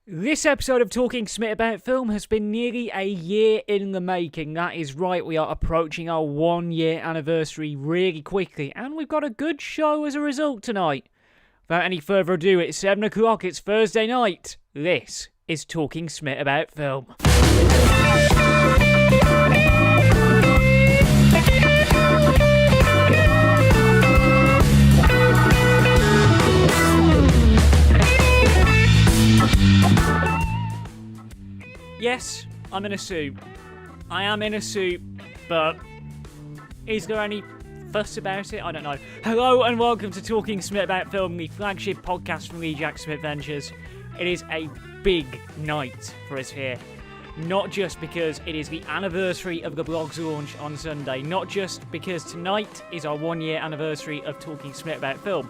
This episode of Talking Smit About Film has been nearly a year in the making. That is right, we are approaching our 1 year anniversary really quickly, and we've got a good show as a result tonight. Without any further ado, it's 7 o'clock, it's Thursday night. This is Talking Smit About Film. Yes, I'm in a suit. I am in a suit, but is there any fuss about it? I don't know. Hello and welcome to Talking Smit About Film, the flagship podcast from TheJackSmit Ventures. It is a big night for us here. Not just because it is the anniversary of the blog's launch on Sunday, not just because tonight is our 1 year anniversary of Talking Smit About Film,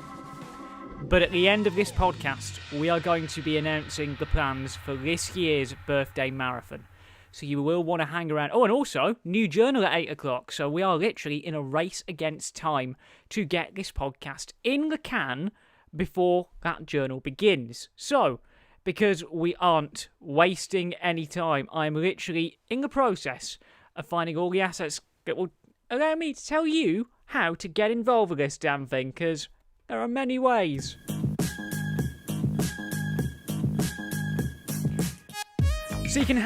but at the end of this podcast, we are going to be announcing the plans for this year's birthday marathon. So you will want to hang around. Oh, and also, new journal at 8 o'clock. So we are literally in a race against time to get this podcast in the can before that journal begins. So, because we aren't wasting any time, I'm literally in the process of finding all the assets that will allow me to tell you how to get involved with this damn thing, because there are many ways. So you can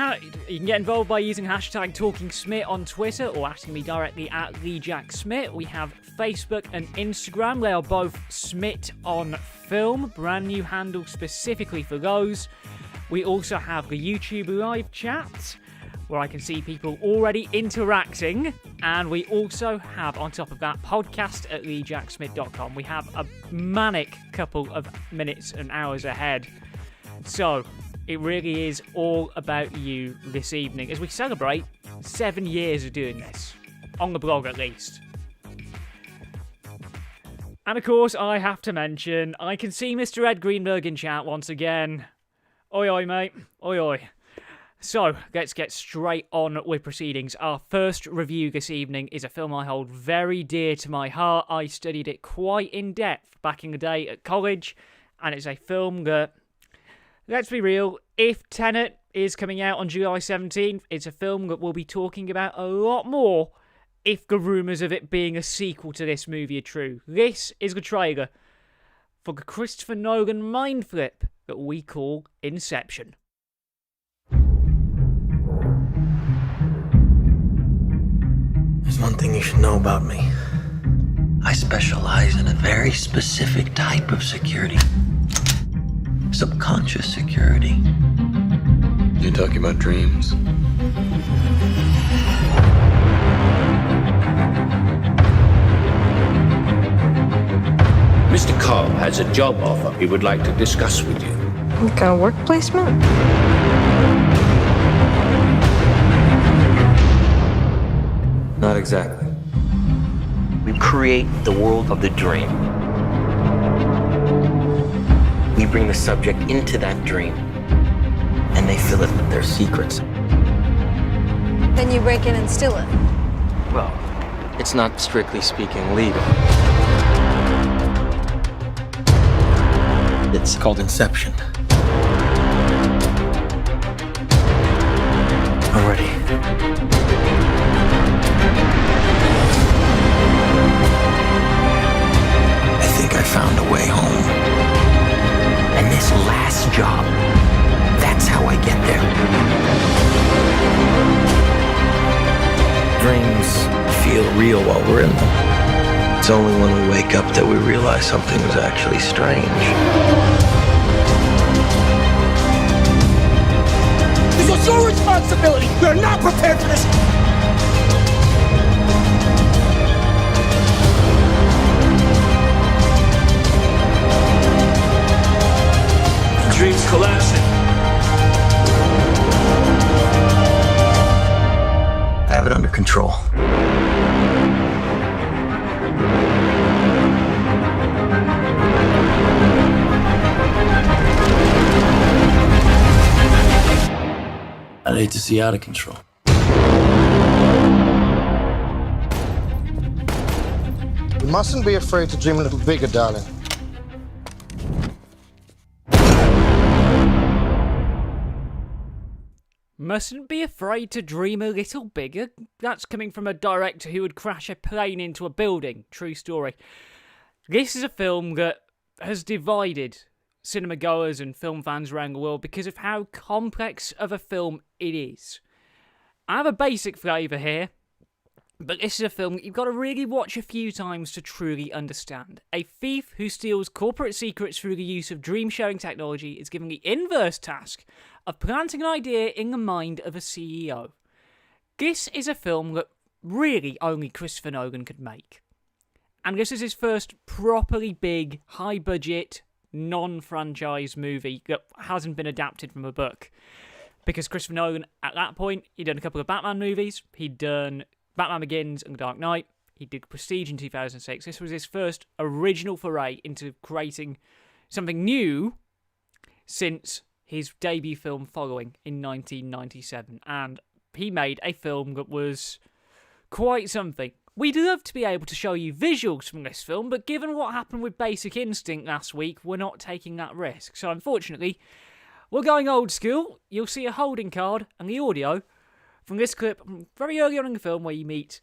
get involved by using hashtag TalkingSmit on Twitter or asking me directly at TheJackSmit. We have Facebook and Instagram. They are both Smit on Film, brand new handle specifically for those. We also have the YouTube live chat, where I can see people already interacting, and we also have, on top of that, podcast at TheJackSmit.com. We have a manic couple of minutes and hours ahead. So, it really is all about you this evening, as we celebrate 7 years of doing this, on the blog at least. And of course, I have to mention, I can see Mr. Ed Greenberg in chat once again. Oi oi mate, oi oi. So, let's get straight on with proceedings. Our first review this evening is a film I hold very dear to my heart. I studied it quite in depth back in the day at college, and it's a film that, let's be real, if Tenet is coming out on July 17th, it's a film that we'll be talking about a lot more if the rumours of it being a sequel to this movie are true. This is the trailer for the Christopher Nolan mind flip that we call Inception. There's one thing you should know about me. I specialize in a very specific type of security. Subconscious security. You're talking about dreams? Mr. Cobb has a job offer he would like to discuss with you. What kind of work placement? Not exactly. We create the world of the dream. We bring the subject into that dream, and they fill it with their secrets. Then you break in and steal it. Well, it's not strictly speaking legal. It's called Inception. Already. I think I found a way home. And this last job, that's how I get there. Dreams feel real while we're in them. It's only when we wake up that we realize something was actually strange. This was your responsibility! We are not prepared for this! The dream's collapsing. I have it under control. I'd hate to see out of control. You mustn't be afraid to dream a little bigger, darling. mustn't be afraid to dream a little bigger. That's coming from a director who would crash a plane into a building. True story. This is a film that has divided cinema goers and film fans around the world because of how complex of a film it is. I have a basic flavour here, but this is a film that you've got to really watch a few times to truly understand. A thief who steals corporate secrets through the use of dream-sharing technology is given the inverse task of planting an idea in the mind of a CEO. This is a film that really only Christopher Nolan could make. And this is his first properly big, high-budget, non-franchise movie that hasn't been adapted from a book. Because Christopher Nolan, at that point, he'd done a couple of Batman movies, he'd done Batman Begins and The Dark Knight, he did Prestige in 2006. This was his first original foray into creating something new since his debut film Following in 1997. And he made a film that was quite something. We'd love to be able to show you visuals from this film, but given what happened with Basic Instinct last week, we're not taking that risk. So unfortunately, we're going old school. You'll see a holding card and the audio from this clip very early on in the film where you meet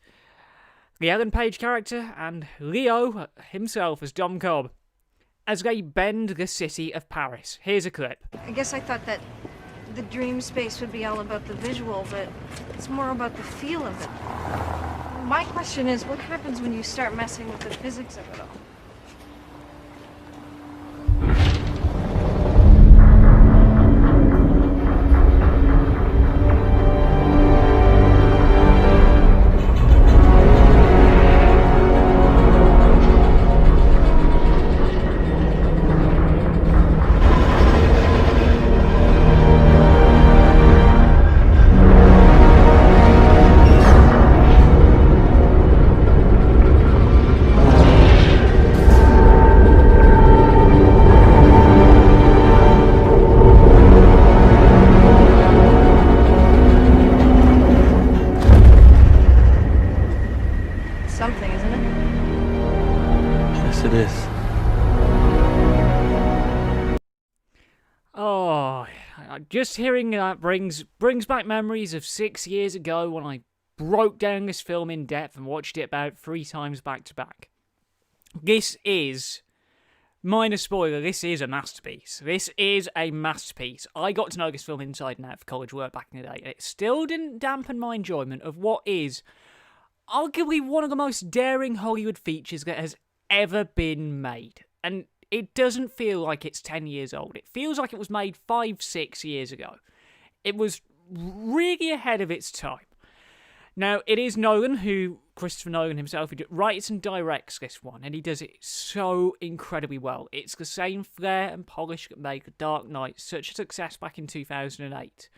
the Ellen Page character and Leo himself as Dom Cobb as they bend the city of Paris. Here's a clip. I guess I thought that the dream space would be all about the visual, but it's more about the feel of it. My question is, what happens when you start messing with the physics of it all? Something, isn't it? Yes, it is. Oh, just hearing that brings back memories of 6 years ago when I broke down this film in depth and watched it about 3 times back to back. This is, minor spoiler, this is a masterpiece. This is a masterpiece. I got to know this film inside and out for college work back in the day, and it still didn't dampen my enjoyment of what is arguably one of the most daring Hollywood features that has ever been made. And it doesn't feel like it's 10 years old. It feels like it was made 5-6 years ago. It was really ahead of its time. Now, it is Christopher Nolan himself, who writes and directs this one, and he does it so incredibly well. It's the same flair and polish that made The Dark Knight such a success back in 2008.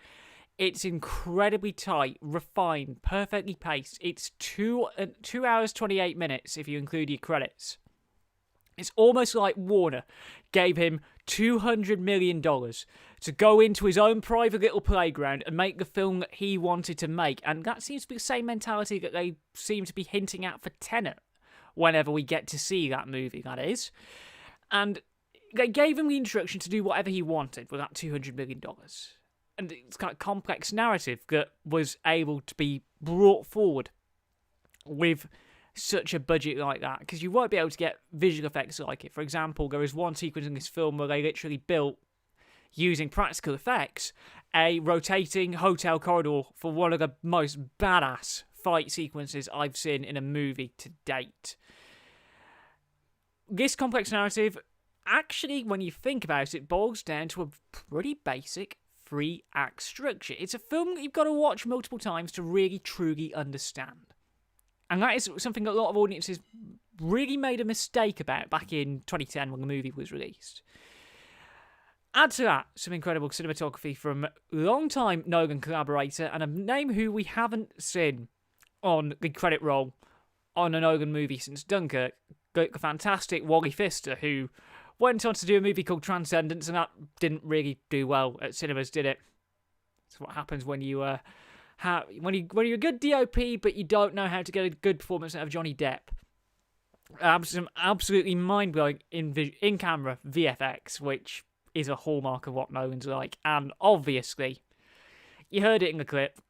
It's incredibly tight, refined, perfectly paced. It's 2 hours 28 minutes if you include your credits. It's almost like Warner gave him $200 million to go into his own private little playground and make the film that he wanted to make. And that seems to be the same mentality that they seem to be hinting at for Tenet whenever we get to see that movie, that is. And they gave him the instruction to do whatever he wanted with that $200 million. And it's kind of complex narrative that was able to be brought forward with such a budget like that, because you won't be able to get visual effects like it. For example, there is one sequence in this film where they literally built, using practical effects, a rotating hotel corridor for one of the most badass fight sequences I've seen in a movie to date. This complex narrative, actually, when you think about it, boils down to a pretty basic 3-act structure. It's a film that you've got to watch multiple times to really, truly understand. And that is something that a lot of audiences really made a mistake about back in 2010 when the movie was released. Add to that some incredible cinematography from long-time Nolan collaborator and a name who we haven't seen on the credit roll on a Nolan movie since Dunkirk, the fantastic Wally Pfister, who went on to do a movie called Transcendence, and that didn't really do well at cinemas, did it? That's what happens when you're a good DOP, but you don't know how to get a good performance out of Johnny Depp. Some absolutely mind-blowing in-camera VFX, which is a hallmark of what Nolan's like. And obviously, You heard it in the clip.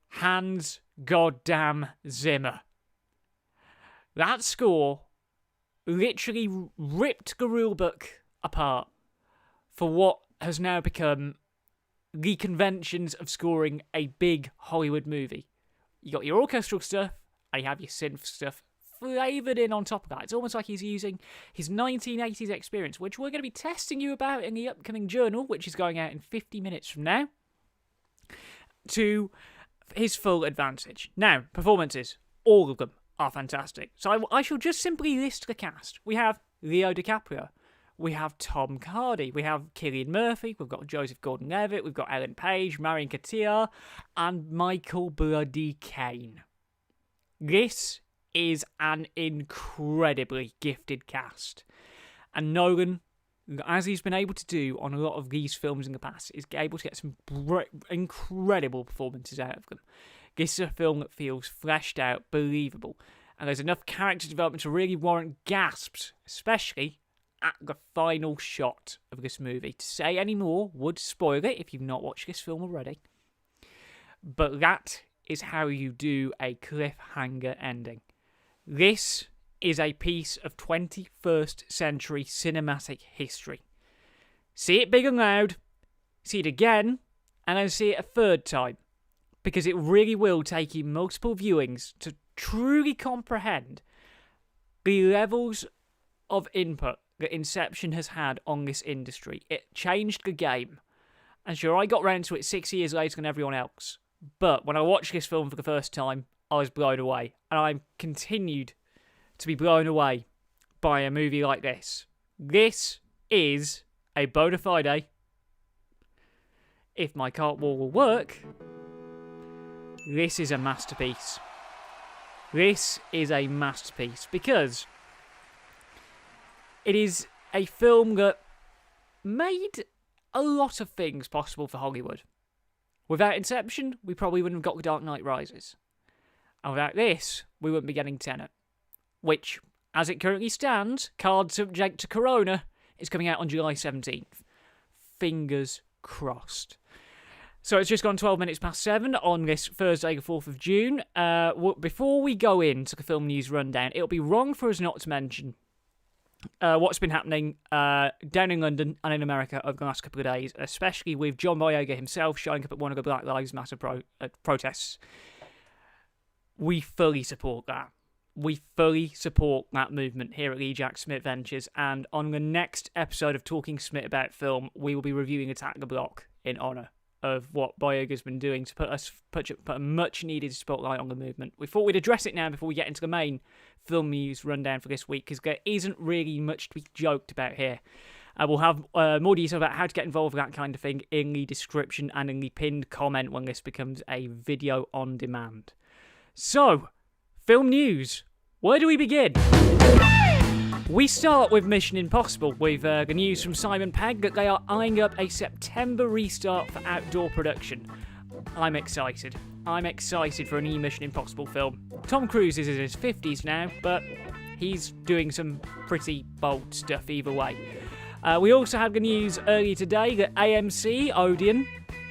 Hans goddamn Zimmer. That score literally ripped the rulebook apart for what has now become the conventions of scoring a big Hollywood movie. You got your orchestral stuff, and you have your synth stuff flavoured in on top of that. It's almost like he's using his 1980s experience, which we're going to be testing you about in the upcoming journal, which is going out in 50 minutes from now, to his full advantage. Now, performances, all of them are fantastic. So I shall just simply list the cast. We have Leo DiCaprio. We have Tom Hardy. We have Cillian Murphy. We've got Joseph Gordon-Levitt. We've got Ellen Page, Marion Cotillard, and Michael Bloody Caine. This is an incredibly gifted cast. And Nolan, as he's been able to do on a lot of these films in the past, is able to get some incredible performances out of them. This is a film that feels fleshed out, believable, and there's enough character development to really warrant gasps, especially at the final shot of this movie. To say any more would spoil it if you've not watched this film already. But that is how you do a cliffhanger ending. This is a piece of 21st century cinematic history. See it big and loud, see it again, and then see it a third time. Because it really will take you multiple viewings to truly comprehend the levels of input that Inception has had on this industry. It changed the game. And sure, I got round to it 6 years later than everyone else. But when I watched this film for the first time, I was blown away. And I'm continued to be blown away by a movie like this. This is a bona fide, if my cartwheel will work, this is a masterpiece. This is a masterpiece because it is a film that made a lot of things possible for Hollywood. Without Inception, we probably wouldn't have got The Dark Knight Rises. And without this, we wouldn't be getting Tenet. Which, as it currently stands, card subject to Corona, is coming out on July 17th. Fingers crossed. So it's just gone 12 minutes past 7 on this Thursday, the 4th of June. Before we go into the film news rundown, it'll be wrong for us not to mention what's been happening down in London and in America over the last couple of days, especially with John Boyega himself showing up at one of the Black Lives Matter protests. We fully support that. We fully support that movement here at TheJackSmit Ventures, and on the next episode of Talking Smit About Film, we will be reviewing Attack the Block in honour of what Boyega's been doing to put a much-needed spotlight on the movement. We thought we'd address it now before we get into the main film news rundown for this week, because there isn't really much to be joked about here. We'll have more detail about how to get involved with that kind of thing in the description and in the pinned comment when this becomes a video on demand. So, film news. Where do we begin? We start with Mission Impossible, with the news from Simon Pegg that they are eyeing up a September restart for outdoor production. I'm excited. I'm excited for a new Mission Impossible film. Tom Cruise is in his 50s now, but he's doing some pretty bold stuff either way. We also had the news earlier today that AMC, Odeon,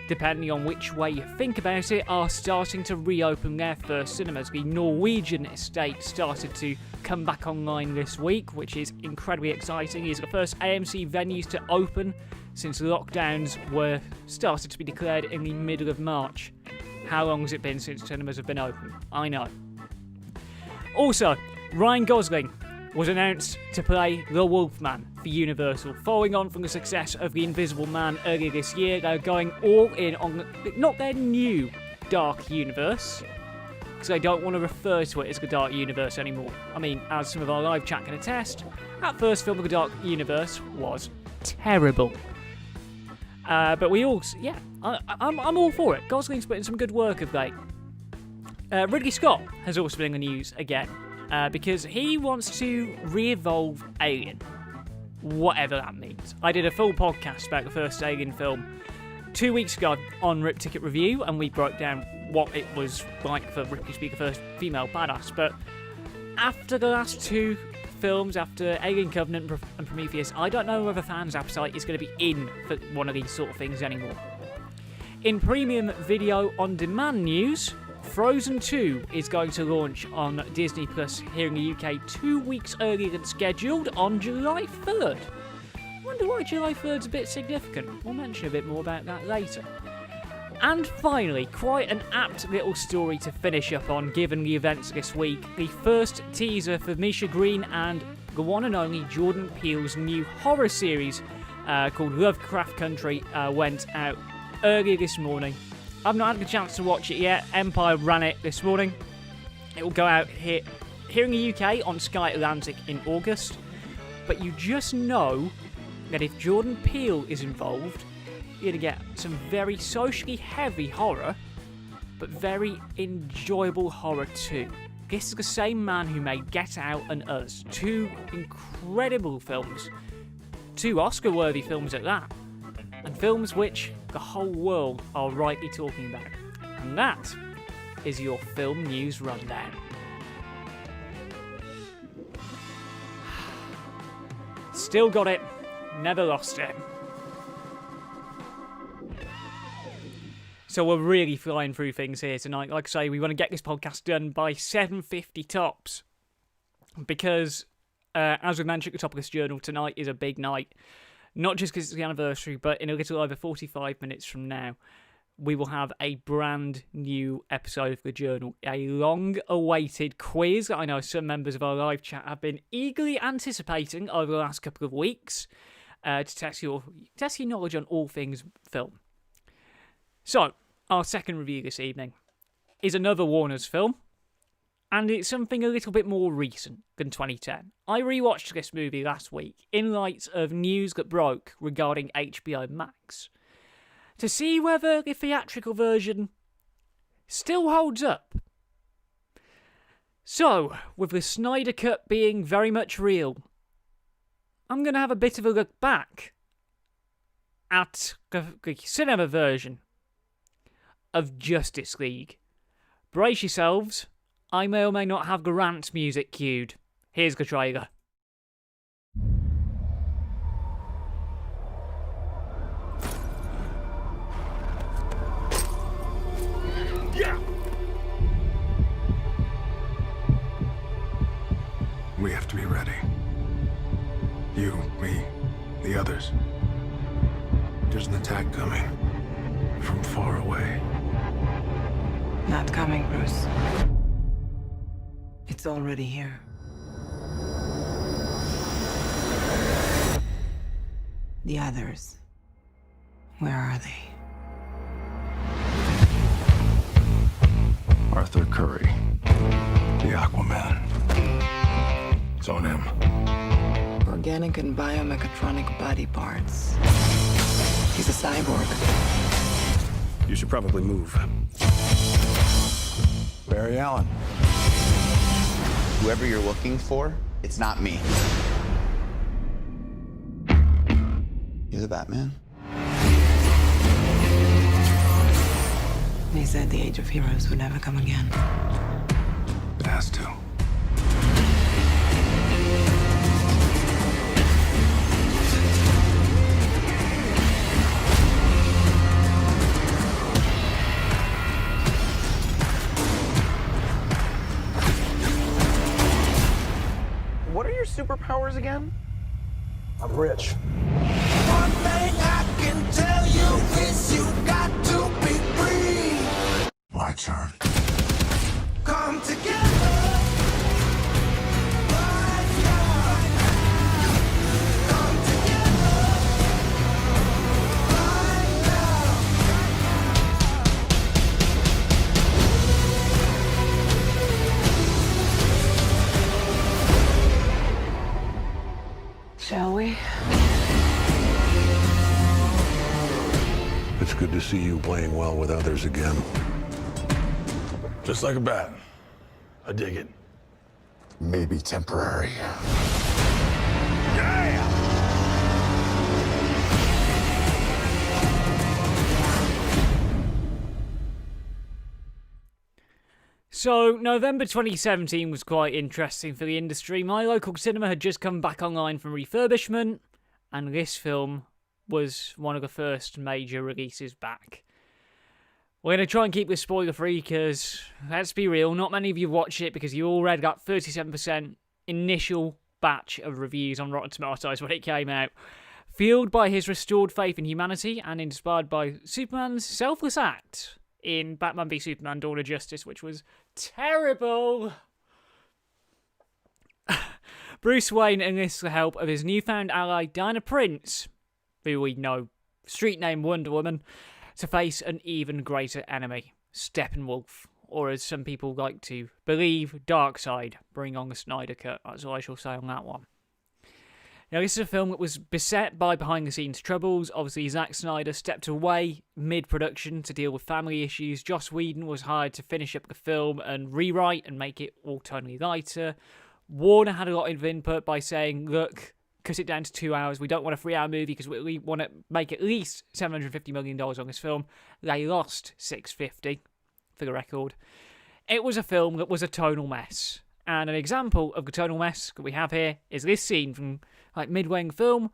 depending on which way you think about it, are starting to reopen their first cinemas. The Norwegian estate started to come back online this week, which is incredibly exciting. It's the first AMC venues to open since lockdowns were started to be declared in the middle of March. How long has it been since cinemas have been open? I know. Also, Ryan Gosling was announced to play the Wolfman for Universal. Following on from the success of The Invisible Man earlier this year, they're going all in on not their new Dark Universe, because they don't want to refer to it as the Dark Universe anymore. I mean, as some of our live chat can attest, that first film of the Dark Universe was terrible. But we all, yeah, I'm all for it. Gosling's put in some good work of late. Ridley Scott has also been in the news again, because he wants to re-evolve Alien, whatever that means. I did a full podcast about the first Alien film 2 weeks ago on Rip Ticket Review, and we broke down what it was like for Ripley to be the first female badass. But after the last two films, after Alien Covenant and Prometheus, I don't know whether fans' appetite is going to be in for one of these sort of things anymore. In premium video on demand news, Frozen 2 is going to launch on Disney Plus here in the UK 2 weeks earlier than scheduled on July 3rd. Wonder why July 3rd's a bit significant. We'll mention a bit more about that later. And finally, quite an apt little story to finish up on given the events this week. The first teaser for Misha Green and the one and only Jordan Peele's new horror series called Lovecraft Country went out earlier this morning. I've not had the chance to watch it yet. Empire ran it this morning. It will go out here in the UK on Sky Atlantic in August. But you just know that if Jordan Peele is involved, you're going to get some very socially heavy horror, but very enjoyable horror too. This is the same man who made Get Out and Us, two incredible films, two Oscar-worthy films at that, and films which the whole world are rightly talking about. And that is your film news rundown. Still got it, never lost it. So we're really flying through things here tonight. Like I say, we want to get this podcast done by 7:50 tops. Because, as we mentioned at the top of this journal, tonight is a big night. Not just because it's the anniversary, but in a little over 45 minutes from now, we will have a brand new episode of the journal. A long-awaited quiz that I know some members of our live chat have been eagerly anticipating over the last couple of weeks to test your knowledge on all things film. So, our second review this evening is another Warner's film, and it's something a little bit more recent than 2010. I rewatched this movie last week in light of news that broke regarding HBO Max to see whether the theatrical version still holds up. So, with the Snyder Cut being very much real, I'm going to have a bit of a look back at the cinema version of Justice League. Brace yourselves, I may or may not have Grant's music cued. Here's the trailer. Yeah! We have to be ready. You, me, the others. There's an attack coming from far away. Not coming, Bruce. It's already here. The others. Where are they? Arthur Curry, the Aquaman. It's on him. Organic and biomechatronic body parts. He's a cyborg. You should probably move. Barry Allen. Whoever you're looking for, it's not me. You're the Batman? They said the age of heroes would never come again. It has to. What are your superpowers again? I'm rich. One thing I can tell you is you got to be free. My turn. Come together. Right now. Come together. Right now. Shall we? It's good to see you playing well with others again. Just like a bat. I dig it. Maybe temporary. Yeah! So, November 2017 was quite interesting for the industry. My local cinema had just come back online from refurbishment, and this film was one of the first major releases back. We're going to try and keep this spoiler free because, let's be real, not many of you watched it because you already got 37% initial batch of reviews on Rotten Tomatoes when it came out. Fueled by his restored faith in humanity and inspired by Superman's selfless act in Batman v Superman Dawn of Justice, which was terrible. Bruce Wayne enlists the help of his newfound ally Diana Prince, who we know, street name Wonder Woman, to face an even greater enemy, Steppenwolf, or as some people like to believe, Darkseid. Bring on the Snyder Cut, that's all I shall say on that one. Now, this is a film that was beset by behind-the-scenes troubles. Obviously, Zack Snyder stepped away mid-production to deal with family issues. Joss Whedon was hired to finish up the film and rewrite and make it all tonally lighter. Warner had a lot of input by saying, look, cut it down to 2 hours. We don't want a 3-hour movie because we want to make at least $750 million on this film. They lost $650, for the record. It was a film that was a tonal mess. And an example of the tonal mess that we have here is this scene from midway in the film,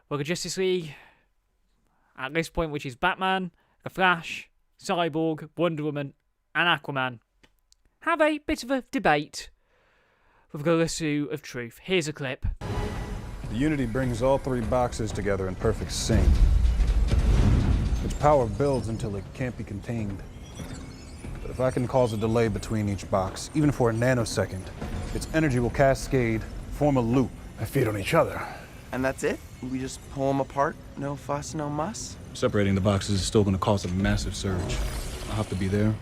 where the Justice League, at this point, which is Batman, the Flash, Cyborg, Wonder Woman, and Aquaman, have a bit of a debate with the lasso of truth. Here's a clip. The unity brings all three boxes together in perfect sync. Its power builds until it can't be contained. But if I can cause a delay between each box, even for a nanosecond, its energy will cascade, form a loop, and feed on each other. And that's it? We just pull them apart? No fuss, no muss? Separating the boxes is still going to cause a massive surge. I'll have to be there,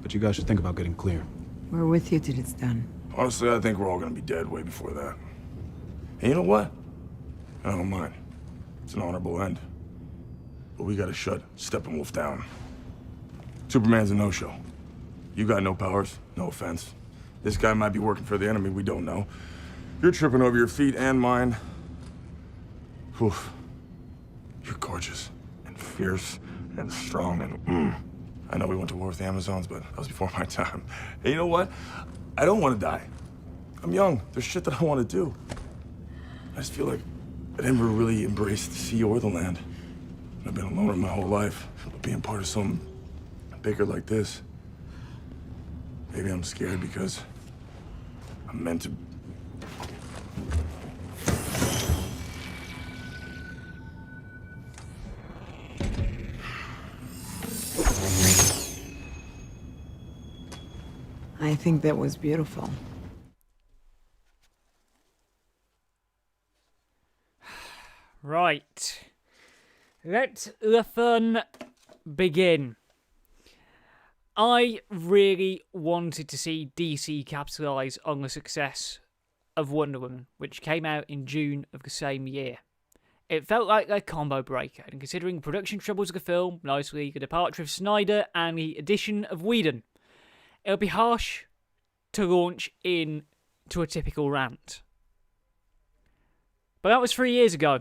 but you guys should think about getting clear. We're with you till it's done. Honestly, I think we're all gonna be dead way before that. And you know what? I don't mind. It's an honorable end. But we gotta shut Steppenwolf down. Superman's a no-show. You got no powers, no offense. This guy might be working for the enemy, we don't know. You're tripping over your feet and mine. Oof. You're gorgeous and fierce and strong and I know we went to war with the Amazons, but that was before my time. And you know what? I don't want to die. I'm young. There's shit that I want to do. I just feel like I never really embraced the sea or the land. I've been a loner my whole life, but being part of something bigger like this, maybe I'm scared because I'm meant to. I think that was beautiful. Right. Let the fun begin. I really wanted to see DC capitalise on the success of Wonder Woman, which came out in June of the same year. It felt like a combo breaker, and considering the production troubles of the film, nicely the departure of Snyder and the addition of Whedon, it would be harsh to launch into a typical rant. But that was 3 years ago.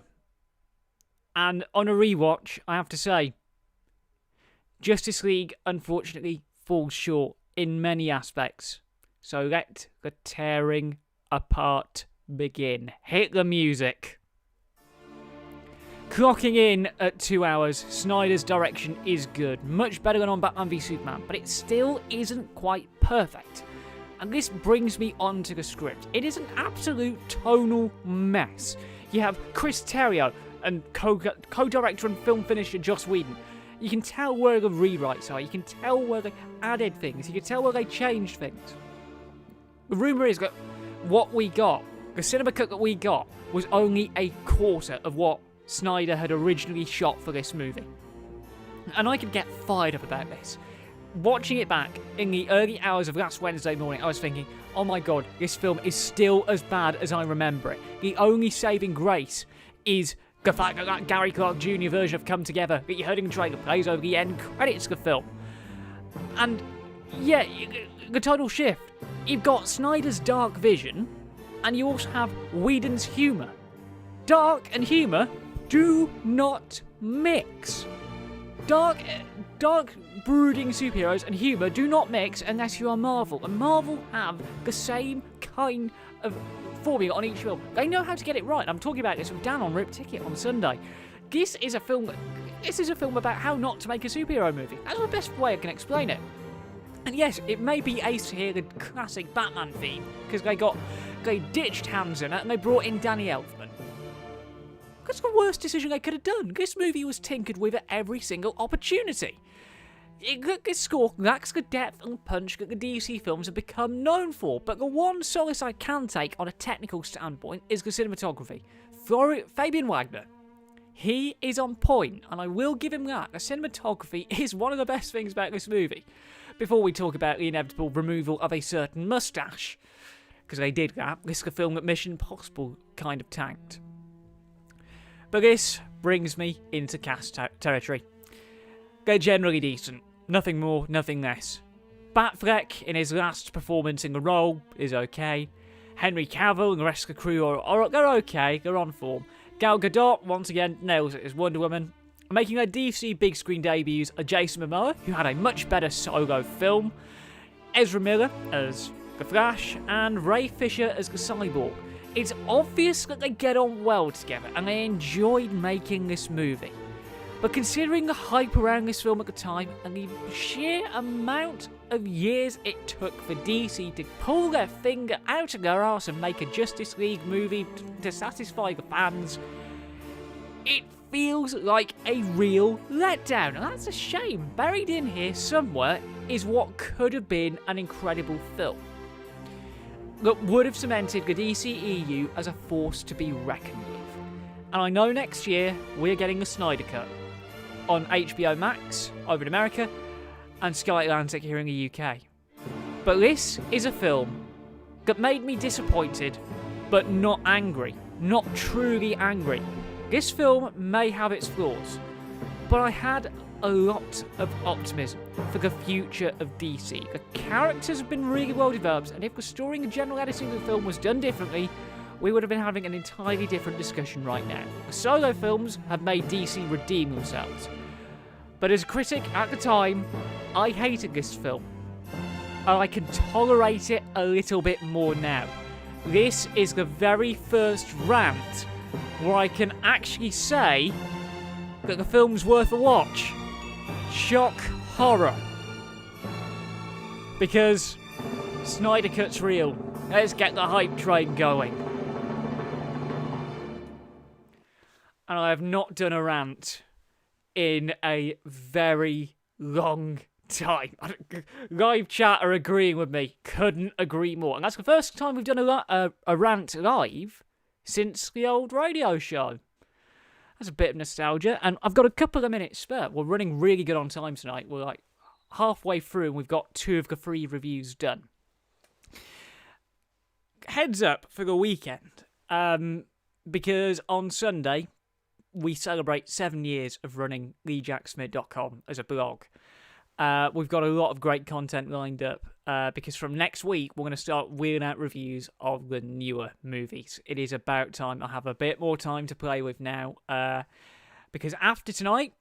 And on a rewatch, I have to say, Justice League unfortunately falls short in many aspects. So let the tearing apart begin. Hit the music. Clocking in at 2 hours, Snyder's direction is good. Much better than on Batman v Superman, but it still isn't quite perfect. And this brings me on to the script. It is an absolute tonal mess. You have Chris Terrio and co-director and film finisher Joss Whedon. You can tell where the rewrites are. You can tell where they added things. You can tell where they changed things. The rumour is that what we got, the cinema cut that we got, was only a quarter of what Snyder had originally shot for this movie. And I could get fired up about this. Watching it back in the early hours of last Wednesday morning, I was thinking, oh my god, this film is still as bad as I remember it. The only saving grace is the fact that that Gary Clark Jr. version of Come Together that you heard in the trailer plays over the end credits of the film. And yeah, the total shift. You've got Snyder's dark vision, and you also have Whedon's humour. Dark and humour do not mix. Dark, brooding superheroes and humour do not mix unless you are Marvel. And Marvel have the same kind of formula on each film. They know how to get it right. I'm talking about this with Dan on Rip Ticket on Sunday. this is a film about how not to make a superhero movie. That's the best way I can explain it. And yes, it may be Ace here, the classic Batman theme, because they ditched Hans Zimmer and they brought in Danny Elfman. That's the worst decision they could have done. This movie was tinkered with at every single opportunity. This score lacks the depth and punch that the DC films have become known for, but the one solace I can take on a technical standpoint is the cinematography. Fabian Wagner. He is on point, and I will give him that. The cinematography is one of the best things about this movie. Before we talk about the inevitable removal of a certain mustache, because they did that, this is the film that Mission Impossible kind of tanked. But this brings me into cast territory. They're generally decent. Nothing more, nothing less. Batfleck, in his last performance in the role, is okay. Henry Cavill and the rest of the crew they're okay, they're on form. Gal Gadot, once again, nails it as Wonder Woman. Making their DC big screen debuts are Jason Momoa, who had a much better solo film, Ezra Miller as the Flash, and Ray Fisher as the Cyborg. It's obvious that they get on well together, and they enjoyed making this movie. But considering the hype around this film at the time, and the sheer amount of years it took for DC to pull their finger out of their arse and make a Justice League movie to satisfy the fans, it feels like a real letdown, and that's a shame. Buried in here somewhere is what could have been an incredible film that would have cemented the DCEU as a force to be reckoned with. And I know next year we're getting the Snyder Cut on HBO Max over in America and Sky Atlantic here in the UK. But this is a film that made me disappointed, but not angry. Not truly angry. This film may have its flaws, but I had a lot of optimism for the future of DC. The characters have been really well developed, and if the story and the general editing of the film was done differently, we would have been having an entirely different discussion right now. The solo films have made DC redeem themselves. But as a critic at the time, I hated this film. And I can tolerate it a little bit more now. This is the very first rant where I can actually say that the film's worth a watch. Shock horror. Because Snyder Cut's real. Let's get the hype train going. And I have not done a rant in a very long time. Live chat are agreeing with me. Couldn't agree more. And that's the first time we've done a rant live since the old radio show. That's a bit of nostalgia. And I've got a couple of minutes spare. We're running really good on time tonight. We're like halfway through and we've got 2 of the 3 reviews done. Heads up for the weekend. Because on Sunday, we celebrate 7 years of running TheJackSmit.com as a blog. We've got a lot of great content lined up because from next week, we're going to start wheeling out reviews of the newer movies. It is about time. I have a bit more time to play with now because after tonight,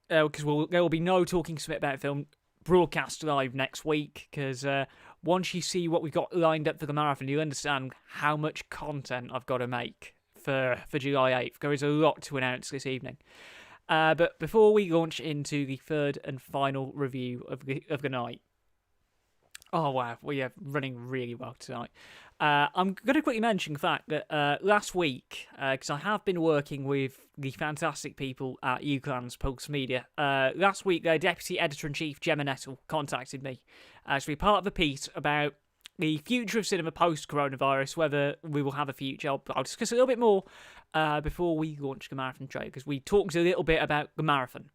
because there will be no Talking Smit about film broadcast live next week because once you see what we've got lined up for the marathon, you'll understand how much content I've got to make for July 8th. There is a lot to announce this evening. But before we launch into the third and final review of the night... Oh, wow. We are running really well tonight. I'm going to quickly mention the fact that last week, because I have been working with the fantastic people at UCLan's Pulse Media, last week their Deputy Editor-in-Chief, Gemma Nettle, contacted me to be part of a piece about the future of cinema post-coronavirus, whether we will have a future. I'll discuss a little bit more before we launch the marathon trade, because we talked a little bit about the marathon.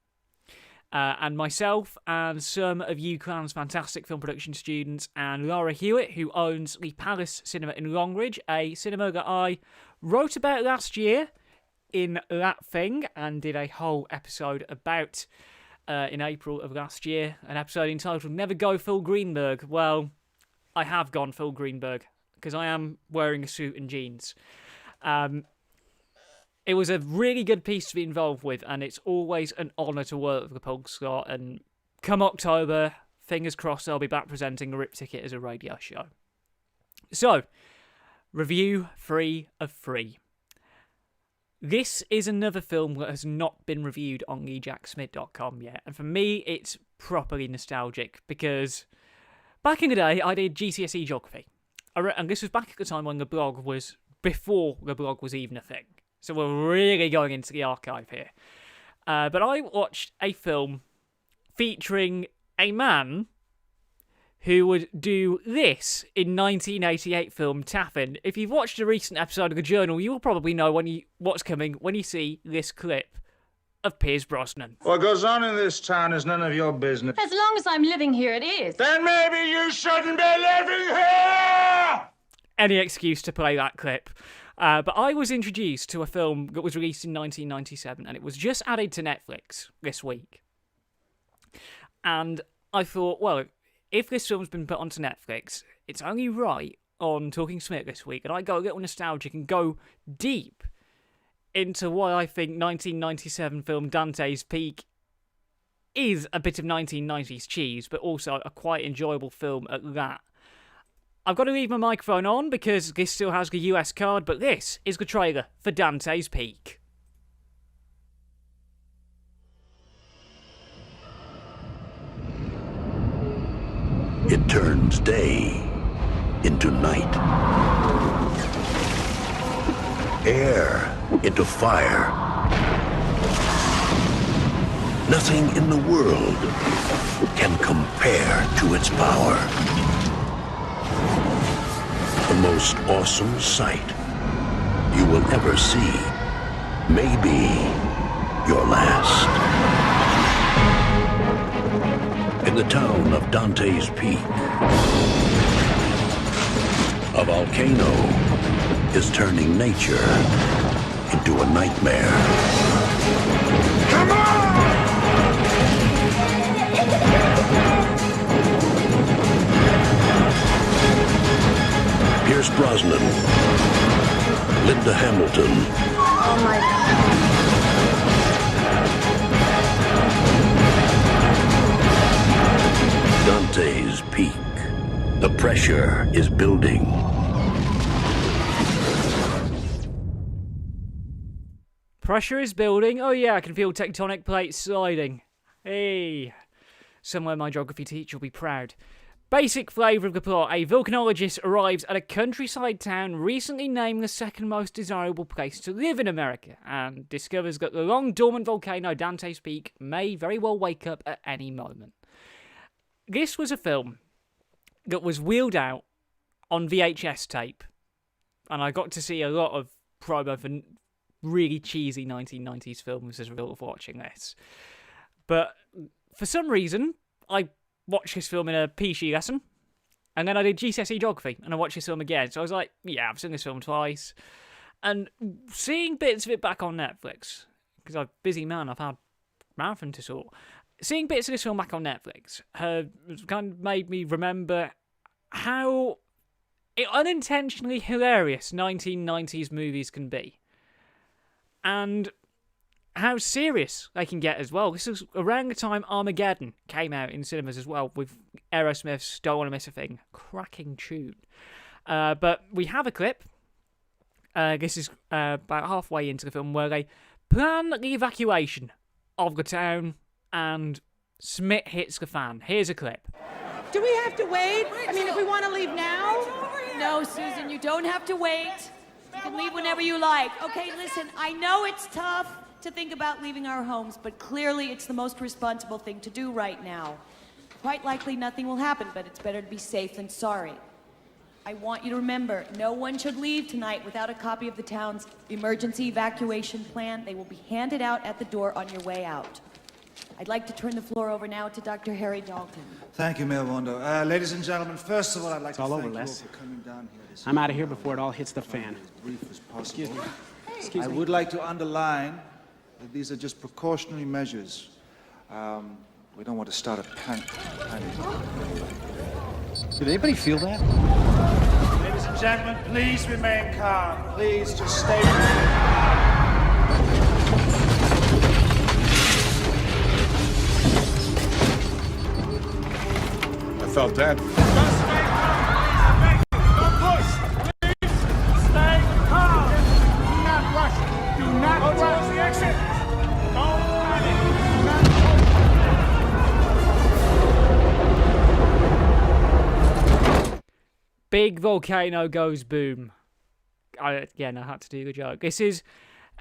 And myself and some of UCLan's fantastic film production students and Laura Hewitt, who owns the Palace Cinema in Longridge, a cinema that I wrote about last year in That Thing and did a whole episode about in April of last year, an episode entitled Never Go Phil Greenberg. Well, I have gone Phil Greenberg because I am wearing a suit and jeans. It was a really good piece to be involved with, and it's always an honour to work with the Pulse Slot. And come October, fingers crossed, I'll be back presenting the Rip Ticket as a radio show. So, review 3 of 3. This is another film that has not been reviewed on TheJackSmit.com yet, and for me, it's properly nostalgic, because back in the day, I did GCSE Geography, and this was back at the time when the blog was, before the blog was even a thing, so we're really going into the archive here. But I watched a film featuring a man who would do this in 1988 film Taffin. If you've watched a recent episode of The Journal, you will probably know what's coming when you see this clip of Pierce Brosnan. What goes on in this town is none of your business. As long as I'm living here, it is. Then maybe you shouldn't be living here! Any excuse to play that clip. But I was introduced to a film that was released in 1997, and it was just added to Netflix this week. And I thought, well, if this film's been put onto Netflix, it's only right on Talking Smit this week, and I go a little nostalgic and go deep into why I think 1997 film Dante's Peak is a bit of 1990s cheese, but also a quite enjoyable film at that. I've got to leave my microphone on because this still has the US card, but this is the trailer for Dante's Peak. It turns day into night, air into fire. Nothing in the world can compare to its power. The most awesome sight you will ever see may be your last. In the town of Dante's Peak, a volcano is turning nature into a nightmare. Come on! Pierce Brosnan, Linda Hamilton. Oh my God. Dante's Peak. The pressure is building. Pressure is building. Oh yeah, I can feel tectonic plates sliding. Hey, somewhere my geography teacher will be proud. Basic flavour of the plot. A volcanologist arrives at a countryside town recently named the second most desirable place to live in America and discovers that the long dormant volcano Dante's Peak may very well wake up at any moment. This was a film that was wheeled out on VHS tape, and I got to see a lot of promo for really cheesy 1990s films as a result of watching this. But for some reason, I watched this film in a PG lesson, and then I did GCSE Geography, and I watched this film again. So I was like, yeah, I've seen this film twice. And seeing bits of it back on Netflix, because I'm a busy man, I've had marathon to sort. Seeing bits of this film back on Netflix kind of made me remember how unintentionally hilarious 1990s movies can be. And how serious they can get as well. This was around the time Armageddon came out in cinemas as well, with Aerosmith's Don't Want to Miss a Thing. Cracking tune. But we have a clip. This is about halfway into the film where they plan the evacuation of the town and Smit hits the fan. Here's a clip. Do we have to wait? I mean, if we want to leave now? No, Susan, you don't have to wait. You can leave whenever you like. Okay, listen, I know it's tough to think about leaving our homes, but clearly it's the most responsible thing to do right now. Quite likely nothing will happen, but it's better to be safe than sorry. I want you to remember, no one should leave tonight without a copy of the town's emergency evacuation plan. They will be handed out at the door on your way out. I'd like to turn the floor over now to Dr. Harry Dalton. Thank you, Mayor Wando. Ladies and gentlemen, first of all, I'd like to thank you all Les. for coming down here. I'm out of here before it all hits the fan. As brief as possible. Excuse me. Excuse I me. would like to underline that these are just precautionary measures. We don't want to start a panic. Did anybody feel that? Ladies and gentlemen, please remain calm. Please just stay. I felt that. Don't push! Please stay calm! Do not rush! Do not big volcano goes boom. I had to do the joke. This is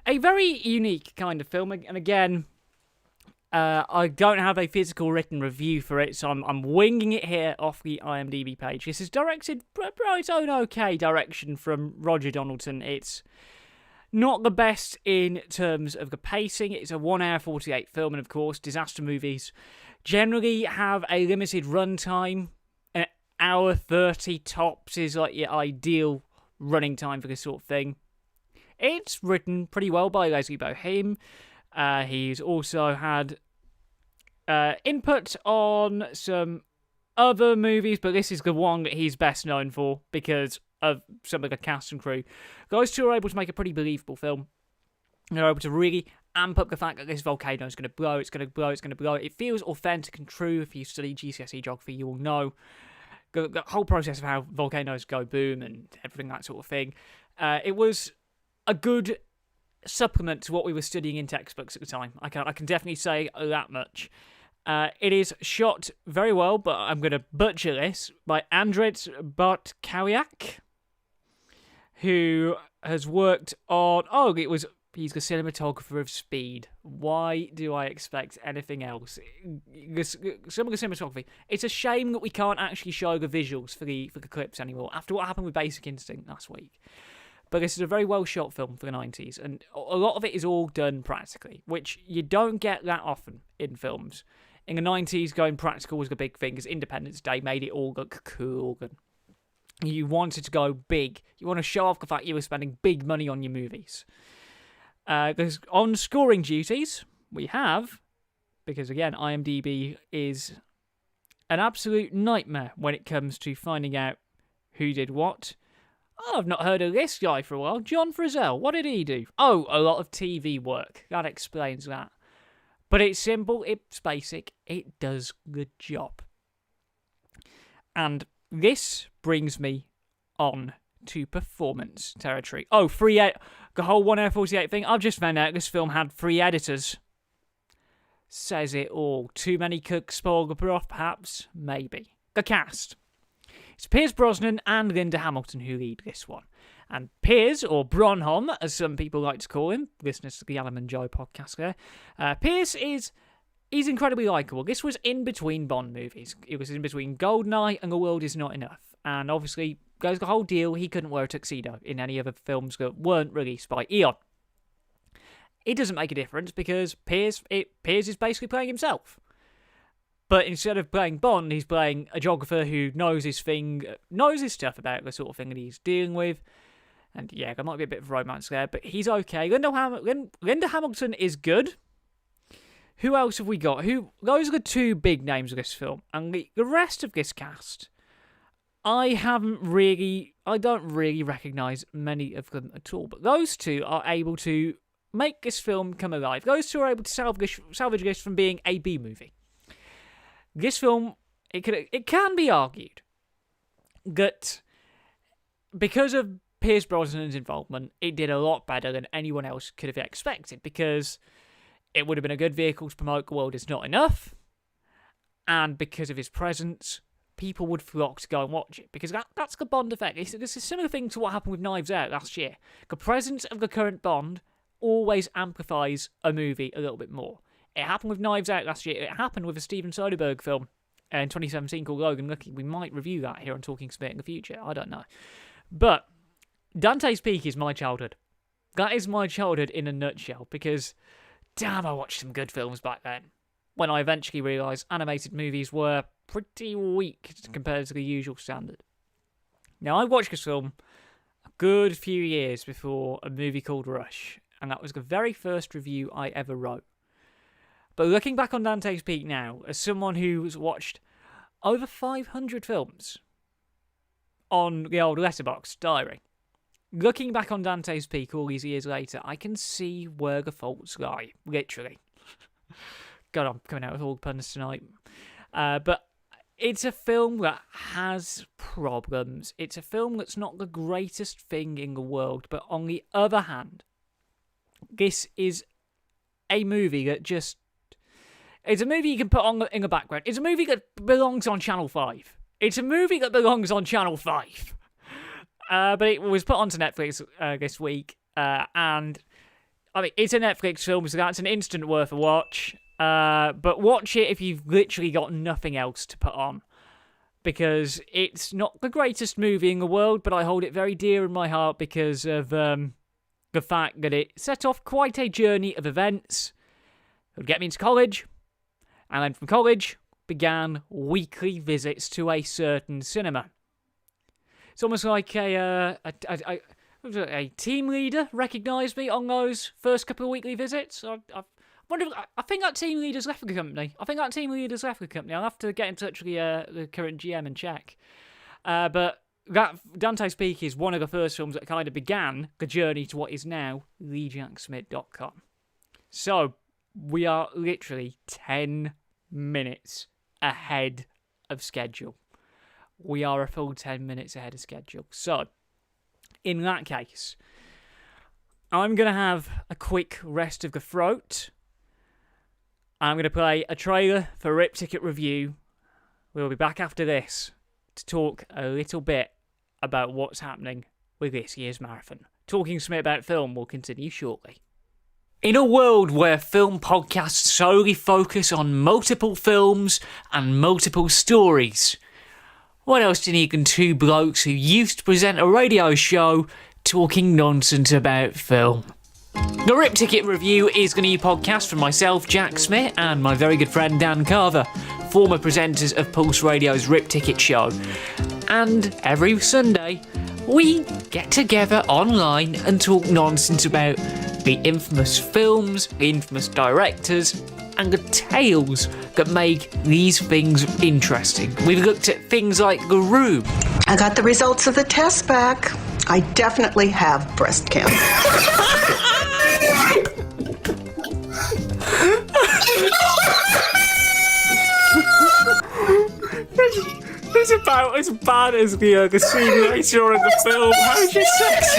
a very unique kind of film, and again, I don't have a physical written review for it, so I'm winging it here off the IMDb page. This is directed by its own okay direction from Roger Donaldson. It's not the best in terms of the pacing. It's a 1 hour 48 film, and of course, disaster movies generally have a limited runtime. An hour 30 tops is like your ideal running time for this sort of thing. It's written pretty well by Leslie Boheme. He's also had input on some other movies, but this is the one that he's best known for because of some of the cast and crew. Those two are able to make a pretty believable film. They're able to really amp up the fact that this volcano is going to blow, it's going to blow, it's going to blow. It feels authentic and true. If you study GCSE geography, you will know the whole process of how volcanoes go boom and everything, that sort of thing. It was a good supplement to what we were studying in textbooks at the time. I can definitely say that much. It is shot very well, but I'm going to butcher this, by Andrzej Bartkowiak, who has worked on... he's the cinematographer of Speed. Why do I expect anything else? Some of the cinematography. It's a shame that we can't actually show the visuals for the clips anymore, after what happened with Basic Instinct last week. But this is a very well-shot film for the 90s, and a lot of it is all done practically, which you don't get that often in films. In the 90s, going practical was the big thing, because Independence Day made it all look cool, and you wanted to go big. You want to show off the fact you were spending big money on your movies. On scoring duties, we have, because again, IMDb is an absolute nightmare when it comes to finding out who did what. Oh, I've not heard of this guy for a while. John Frizzell, what did he do? Oh, a lot of TV work. That explains that. But it's simple, it's basic, it does the job. And this brings me on to performance territory. Oh, the whole 1 hour 48 thing, I've just found out this film had 3 editors. Says it all. Too many cooks spoil the broth, perhaps? Maybe. The cast. It's Pierce Brosnan and Linda Hamilton who lead this one. And Piers, or Bronholm, as some people like to call him, listeners to the Alan and Joe podcast there, Piers he's incredibly likeable. This was in between Bond movies. It was in between Goldeneye and The World Is Not Enough. And obviously, goes the whole deal, he couldn't wear a tuxedo in any other films that weren't released by Eon. It doesn't make a difference because Piers is basically playing himself. But instead of playing Bond, he's playing a geographer who knows his stuff about the sort of thing that he's dealing with. And yeah, there might be a bit of romance there, but he's okay. Linda Hamilton is good. Who else have we got? Those are the 2 big names of this film. And the rest of this cast, I don't really recognise many of them at all. But those 2 are able to make this film come alive. Those 2 are able to salvage this from being a B movie. This film, it can be argued that because of Pierce Brosnan's involvement, it did a lot better than anyone else could have expected, because it would have been a good vehicle to promote The World Is Not Enough, and because of his presence, people would flock to go and watch it, because that's the Bond effect. This is a similar thing to what happened with Knives Out last year. The presence of the current Bond always amplifies a movie a little bit more. It happened with Knives Out last year. It happened with a Steven Soderbergh film in 2017 called Logan Lucky. We might review that here on Talking Smit in the future. I don't know. But Dante's Peak is my childhood. That is my childhood in a nutshell, because damn, I watched some good films back then. When I eventually realised animated movies were pretty weak compared to the usual standard. Now, I watched this film a good few years before a movie called Rush, and that was the very first review I ever wrote. But looking back on Dante's Peak now, as someone who's watched over 500 films on the old Letterboxd diary, looking back on Dante's Peak all these years later, I can see where the faults lie, literally. God, I'm coming out with all the puns tonight. But it's a film that has problems. It's a film that's not the greatest thing in the world, but on the other hand, this is a movie that just... It's a movie you can put on in the background. It's a movie that belongs on Channel 5. It's a movie that belongs on Channel 5. but it was put onto Netflix this week, and I mean, it's a Netflix film, so that's an instant worth a watch. But watch it if you've literally got nothing else to put on, because it's not the greatest movie in the world, but I hold it very dear in my heart because of the fact that it set off quite a journey of events that would get me into college, and then from college began weekly visits to a certain cinema. It's almost like a team leader recognised me on those first couple of weekly visits. I think that team leader's left the company. I'll have to get in touch with the current GM and check. But that Dante Speak is one of the first films that kind of began the journey to what is now TheJackSmit.com. So we are literally 10 minutes ahead of schedule. We are a full 10 minutes ahead of schedule. So, in that case, I'm going to have a quick rest of the throat. I'm going to play a trailer for Rip Ticket Review. We'll be back after this to talk a little bit about what's happening with this year's marathon. Talking Smit about film will continue shortly. In a world where film podcasts solely focus on multiple films and multiple stories, what else do you need than two blokes who used to present a radio show talking nonsense about film? The Rip Ticket Review is the new podcast from myself, Jack Smit, and my very good friend Dan Carver, former presenters of Pulse Radio's Rip Ticket show. And every Sunday, we get together online and talk nonsense about the infamous films, the infamous directors, and the tales that make these things interesting. We've looked at things like The Room. I got the results of the test back. I definitely have breast cancer. It's about as bad as the scene later in the film. How's your sex?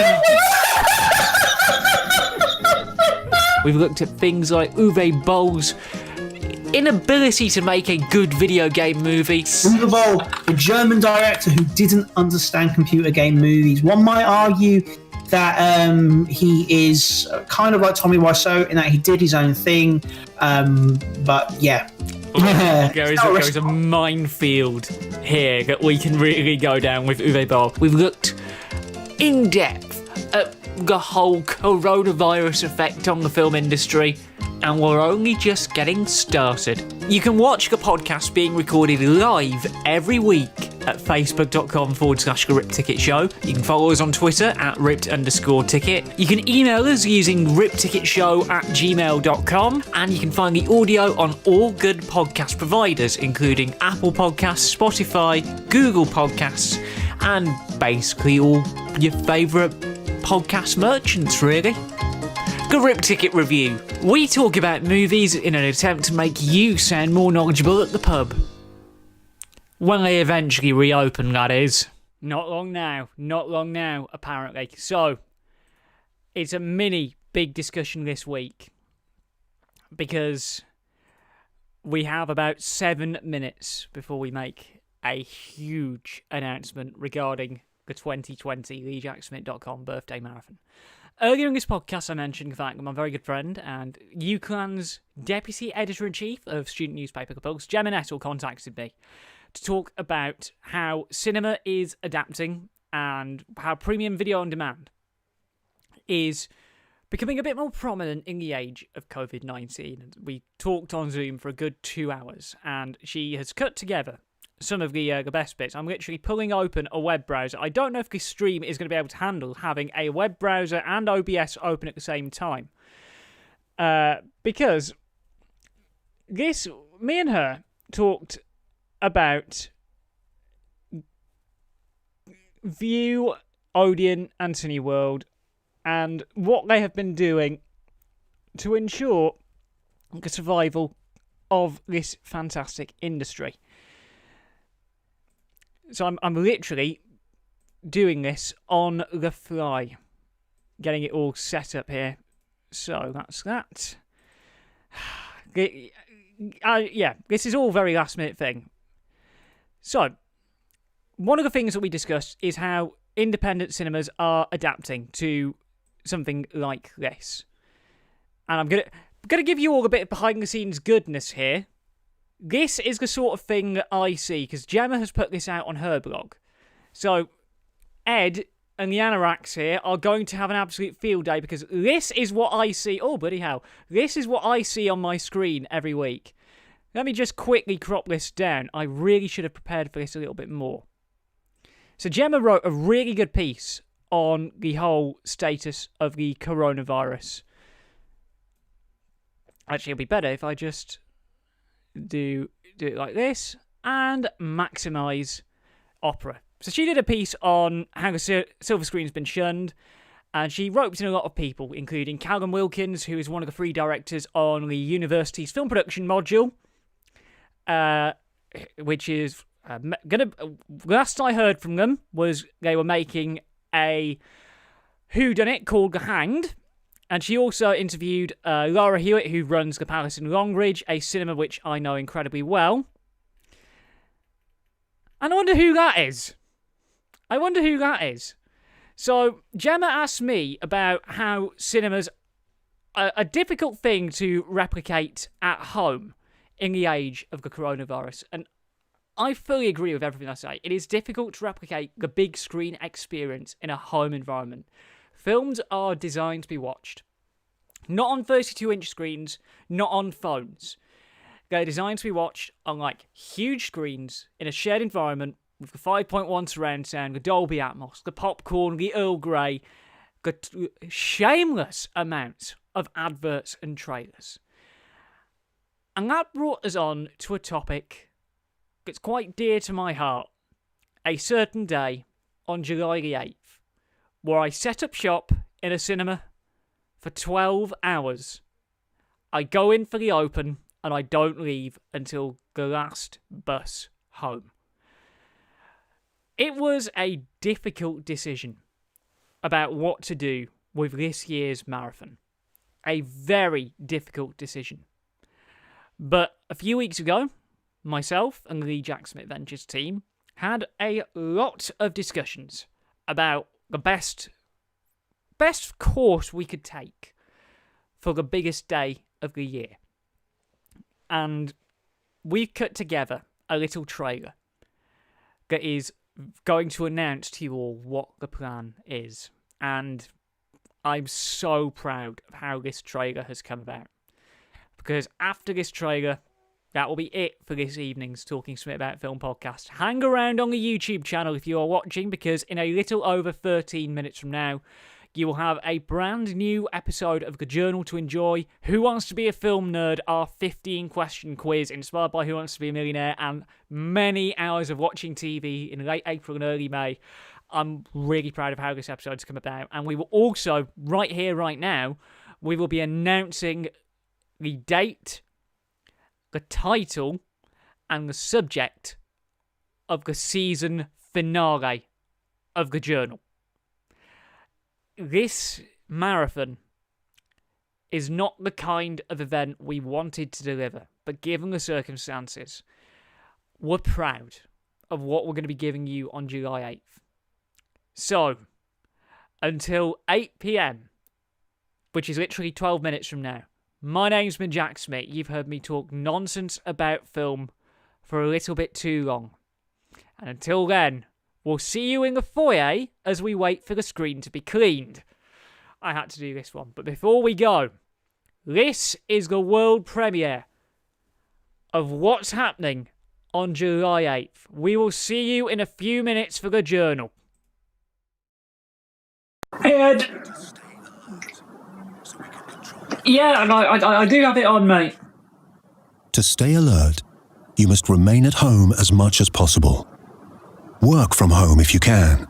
We've looked at things like Uwe Boll's inability to make a good video game movie. Uwe Boll, a German director who didn't understand computer game movies. One might argue that he is kind of like Tommy Wiseau in that he did his own thing, but yeah. There is a minefield here that we can really go down with Uwe Boll. We've looked in depth at the whole coronavirus effect on the film industry, and we're only just getting started. You can watch the podcast being recorded live every week at facebook.com/The Rip Ticket Show. You can follow us on Twitter at ripped_ticket. You can email us using ripticketshow@gmail.com, and you can find the audio on all good podcast providers, including Apple Podcasts, Spotify, Google Podcasts, and basically all your favourite podcast merchants, really. The Rip Ticket Review. We talk about movies in an attempt to make you sound more knowledgeable at the pub. When they eventually reopen, that is. Not long now, apparently. So, it's a mini big discussion this week, because we have about 7 minutes before we make a huge announcement regarding the 2020 TheJackSmit.com birthday marathon. Earlier in this podcast, I mentioned the fact that my very good friend and UCLan's Deputy Editor-in-Chief of student newspaper The Pulse, Gemma Nettle, contacted me to talk about how cinema is adapting and how premium video on demand is becoming a bit more prominent in the age of COVID-19. We talked on Zoom for a good 2 hours, and she has cut together some of the best bits. I'm literally pulling open a web browser. I don't know if this stream is going to be able to handle having a web browser and OBS open at the same time. Because me and her talked about View, Odeon, and Cineworld, and what they have been doing to ensure the survival of this fantastic industry. So I'm literally doing this on the fly, getting it all set up here. So that's that. Yeah, this is all very last minute thing. So, one of the things that we discussed is how independent cinemas are adapting to something like this. And I'm gonna give you all a bit of behind-the-scenes goodness here. This is the sort of thing that I see, because Gemma has put this out on her blog. So, Ed and the Anoraks here are going to have an absolute field day, because this is what I see. Oh, bloody hell. This is what I see on my screen every week. Let me just quickly crop this down. I really should have prepared for this a little bit more. So Gemma wrote a really good piece on the whole status of the coronavirus. Actually, it'll be better if I just do it like this and maximise Opera. So she did a piece on how the silver screen's been shunned, and she roped in a lot of people, including Callum Wilkins, who is one of the 3 directors on the university's film production module, which is last I heard from them was they were making a whodunit called The Hanged. And she also interviewed Laura Hewitt, who runs the Palace in Longridge, a cinema which I know incredibly well. And I wonder who that is. So, Gemma asked me about how cinemas are a difficult thing to replicate at home in the age of the coronavirus. And I fully agree with everything I say. It is difficult to replicate the big screen experience in a home environment. Films are designed to be watched. Not on 32-inch screens, not on phones. They're designed to be watched on, like, huge screens in a shared environment with the 5.1 surround sound, the Dolby Atmos, the popcorn, the Earl Grey, the shameless amounts of adverts and trailers. And that brought us on to a topic that's quite dear to my heart. A certain day on July the 8th. Where I set up shop in a cinema for 12 hours. I go in for the open and I don't leave until the last bus home. It was a difficult decision about what to do with this year's marathon. A very difficult decision. But a few weeks ago, myself and the TheJackSmit Ventures team had a lot of discussions about the best course we could take for the biggest day of the year. And we've cut together a little trailer that is going to announce to you all what the plan is. And I'm so proud of how this trailer has come about. Because after this trailer, that will be it for this evening's Talking Smit About Film podcast. Hang around on the YouTube channel if you are watching, because in a little over 13 minutes from now, you will have a brand new episode of The Journal to enjoy. Who Wants to Be a Film Nerd? Our 15-question quiz inspired by Who Wants to Be a Millionaire, and many hours of watching TV in late April and early May. I'm really proud of how this episode's come about. And we will also, right here, right now, we will be announcing the date, the title, and the subject of the season finale of The Journal. This marathon is not the kind of event we wanted to deliver, but given the circumstances, we're proud of what we're going to be giving you on July 8th. So, until 8 PM, which is literally 12 minutes from now, my name's been Jack Smit. You've heard me talk nonsense about film for a little bit too long. And until then, we'll see you in the foyer as we wait for the screen to be cleaned. I had to do this one. But before we go, this is the world premiere of what's happening on July 8th. We will see you in a few minutes for The Journal. Hey, Ed. Yeah, I do have it on, mate. To stay alert, you must remain at home as much as possible. Work from home if you can.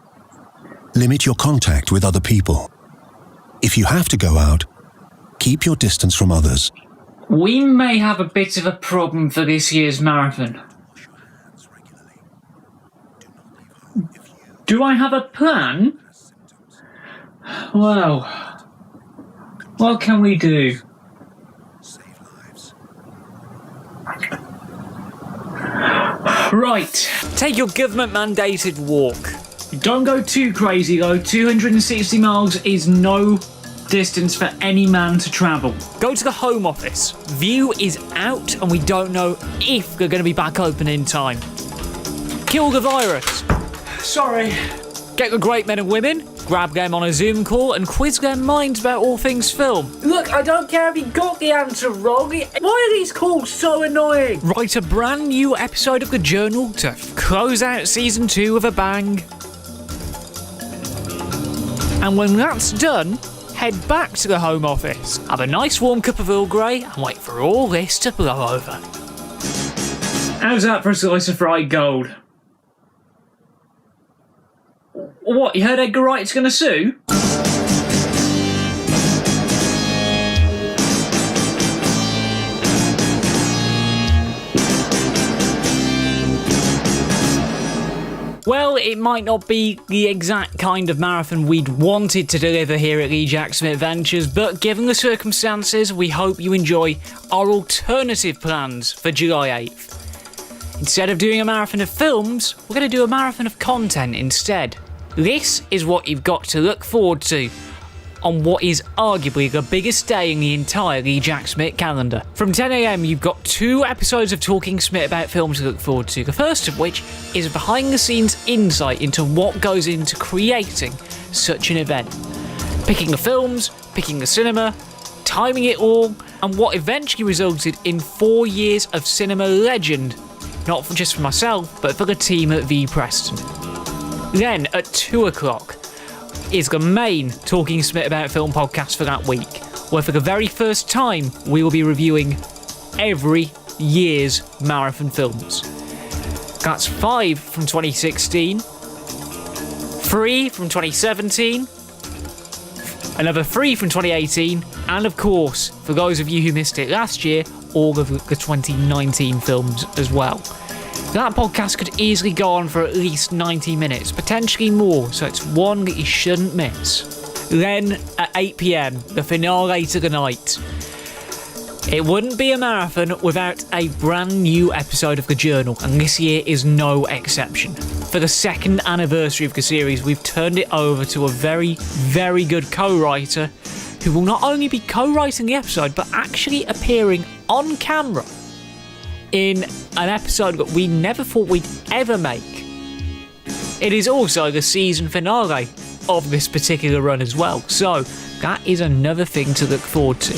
Limit your contact with other people. If you have to go out, keep your distance from others. We may have a bit of a problem for this year's marathon. Do I have a plan? Well, what can we do? Right, take your government-mandated walk. Don't go too crazy though. 260 miles is no distance for any man to travel. Go to the Home Office. View is out and we don't know if they're going to be back open in time. Kill the virus. Sorry. Get the great men and women, grab them on a Zoom call and quiz their minds about all things film. Look, I don't care if you got the answer wrong. Why are these calls so annoying? Write a brand new episode of the Journal to close out season 2 with a bang. And when that's done, head back to the Home Office, have a nice warm cup of Earl Grey and wait for all this to blow over. How's that for a slice of fried gold? What, you heard Edgar Wright's gonna sue? Well, it might not be the exact kind of marathon we'd wanted to deliver here at TheJackSmit Ventures, but given the circumstances, we hope you enjoy our alternative plans for July 8th. Instead of doing a marathon of films, we're going to do a marathon of content instead. This is what you've got to look forward to on what is arguably the biggest day in the entire TheJackSmit calendar. From 10 AM, you've got 2 episodes of Talking Smit about films to look forward to, the first of which is a behind-the-scenes insight into what goes into creating such an event. Picking the films, picking the cinema, timing it all, and what eventually resulted in 4 years of cinema legend, not just for myself, but for the team at V Preston. Then, at 2 o'clock, is the main Talking Smit About Film podcast for that week, where for the very first time we will be reviewing every year's marathon films. That's 5 from 2016, 3 from 2017, another 3 from 2018, and of course, for those of you who missed it last year, all of the 2019 films as well. That podcast could easily go on for at least 90 minutes, potentially more, so it's one that you shouldn't miss. Then, at 8 PM, the finale to the night. It wouldn't be a marathon without a brand new episode of The Journal, and this year is no exception. For the 2nd anniversary of the series, we've turned it over to a very, very good co-writer who will not only be co-writing the episode, but actually appearing on camera in an episode that we never thought we'd ever make. It is also the season finale of this particular run as well, so that is another thing to look forward to.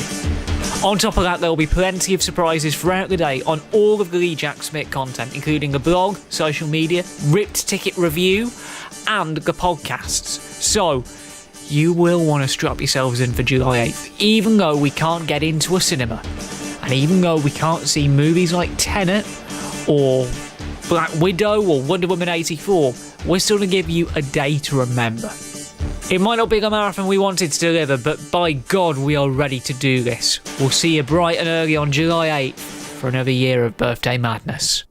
On top of that, there will be plenty of surprises throughout the day on all of the TheJackSmit content, including the blog, social media, ripped ticket review, and the podcasts. So, you will want to strap yourselves in for July 8th, even though we can't get into a cinema. And even though we can't see movies like Tenet or Black Widow or Wonder Woman 84, we're still going to give you a day to remember. It might not be the marathon we wanted to deliver, but by God, we are ready to do this. We'll see you bright and early on July 8th for another year of birthday madness.